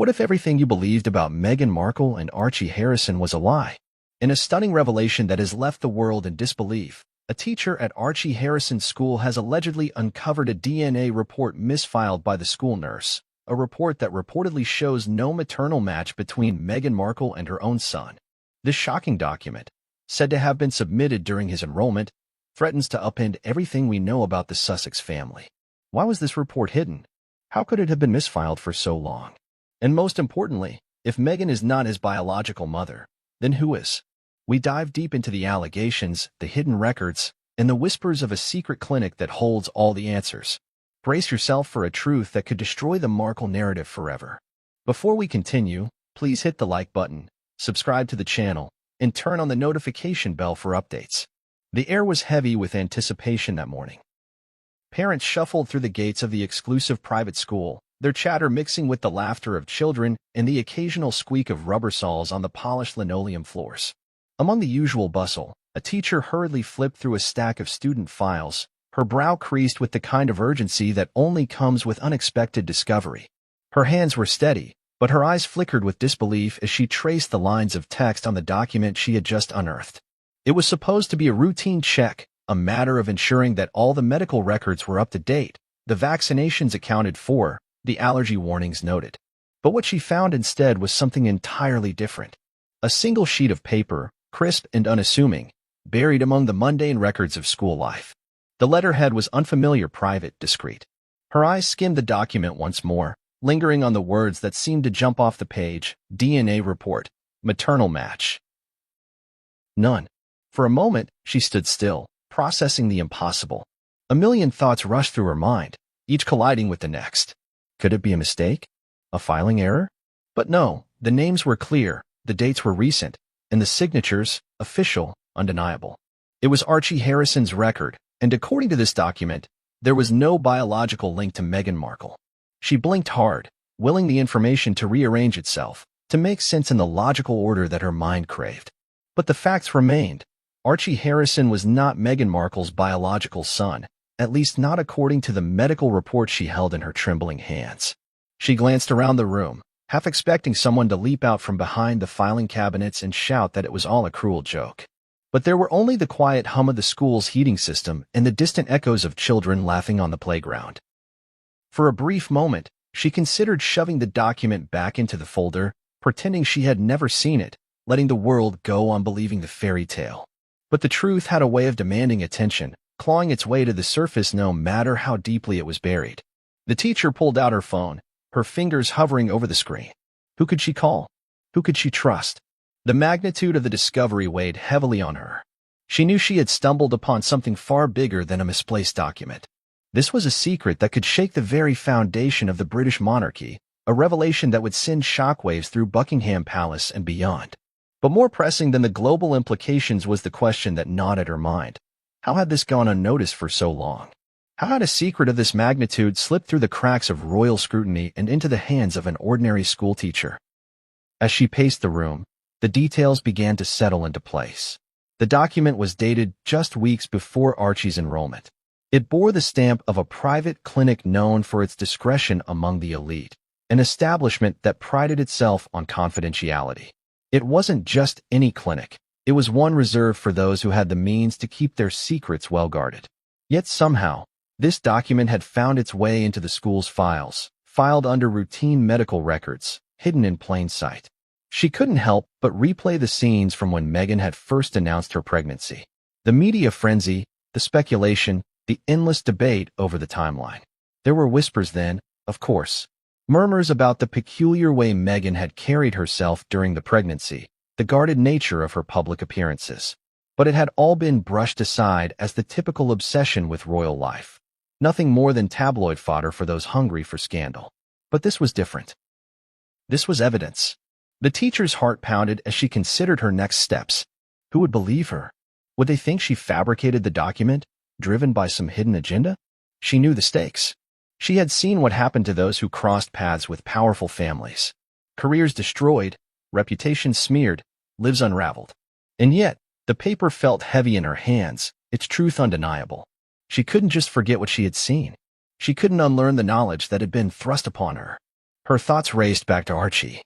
What if everything you believed about Meghan Markle and Archie Harrison was a lie? In a stunning revelation that has left the world in disbelief, a teacher at Archie Harrison's school has allegedly uncovered a DNA report misfiled by the school nurse, a report that reportedly shows no maternal match between Meghan Markle and her own son. This shocking document, said to have been submitted during his enrollment, threatens to upend everything we know about the Sussex family. Why was this report hidden? How could it have been misfiled for so long? And most importantly, if Meghan is not his biological mother, then who is? We dive deep into the allegations, the hidden records, and the whispers of a secret clinic that holds all the answers. Brace yourself for a truth that could destroy the Markle narrative forever. Before we continue, please hit the like button, subscribe to the channel, and turn on the notification bell for updates. The air was heavy with anticipation that morning. Parents shuffled through the gates of the exclusive private school, their chatter mixing with the laughter of children and the occasional squeak of rubber soles on the polished linoleum floors. Among the usual bustle, a teacher hurriedly flipped through a stack of student files, her brow creased with the kind of urgency that only comes with unexpected discovery. Her hands were steady, but her eyes flickered with disbelief as she traced the lines of text on the document she had just unearthed. It was supposed to be a routine check, a matter of ensuring that all the medical records were up to date, the vaccinations accounted for, the allergy warnings noted. But what she found instead was something entirely different. A single sheet of paper, crisp and unassuming, buried among the mundane records of school life. The letterhead was unfamiliar, private, discreet. Her eyes skimmed the document once more, lingering on the words that seemed to jump off the page: DNA report, maternal match. None. For a moment, she stood still, processing the impossible. A million thoughts rushed through her mind, each colliding with the next. Could it be a mistake? A filing error? But no, the names were clear, the dates were recent, and the signatures, official, undeniable. It was Archie Harrison's record, and according to this document, there was no biological link to Meghan Markle. She blinked hard, willing the information to rearrange itself, to make sense in the logical order that her mind craved. But the facts remained. Archie Harrison was not Meghan Markle's biological son, at least not according to the medical report she held in her trembling hands. She glanced around the room, half expecting someone to leap out from behind the filing cabinets and shout that it was all a cruel joke. But there were only the quiet hum of the school's heating system and the distant echoes of children laughing on the playground. For a brief moment, she considered shoving the document back into the folder, pretending she had never seen it, letting the world go on believing the fairy tale. But the truth had a way of demanding attention, clawing its way to the surface no matter how deeply it was buried. The teacher pulled out her phone, her fingers hovering over the screen. Who could she call? Who could she trust? The magnitude of the discovery weighed heavily on her. She knew she had stumbled upon something far bigger than a misplaced document. This was a secret that could shake the very foundation of the British monarchy, a revelation that would send shockwaves through Buckingham Palace and beyond. But more pressing than the global implications was the question that gnawed at her mind. How had this gone unnoticed for so long? How had a secret of this magnitude slipped through the cracks of royal scrutiny and into the hands of an ordinary schoolteacher? As she paced the room, the details began to settle into place. The document was dated just weeks before Archie's enrollment. It bore the stamp of a private clinic known for its discretion among the elite, an establishment that prided itself on confidentiality. It wasn't just any clinic. It was one reserved for those who had the means to keep their secrets well guarded. Yet somehow, this document had found its way into the school's files, filed under routine medical records, hidden in plain sight. She couldn't help but replay the scenes from when Meghan had first announced her pregnancy. The media frenzy, the speculation, the endless debate over the timeline. There were whispers then, of course. Murmurs about the peculiar way Meghan had carried herself during the pregnancy, the guarded nature of her public appearances. But it had all been brushed aside as the typical obsession with royal life. Nothing more than tabloid fodder for those hungry for scandal. But this was different. This was evidence. The teacher's heart pounded as she considered her next steps. Who would believe her? Would they think she fabricated the document, driven by some hidden agenda? She knew the stakes. She had seen what happened to those who crossed paths with powerful families. Careers destroyed, reputations smeared, lives unraveled. And yet, the paper felt heavy in her hands, its truth undeniable. She couldn't just forget what she had seen. She couldn't unlearn the knowledge that had been thrust upon her. Her thoughts raced back to Archie.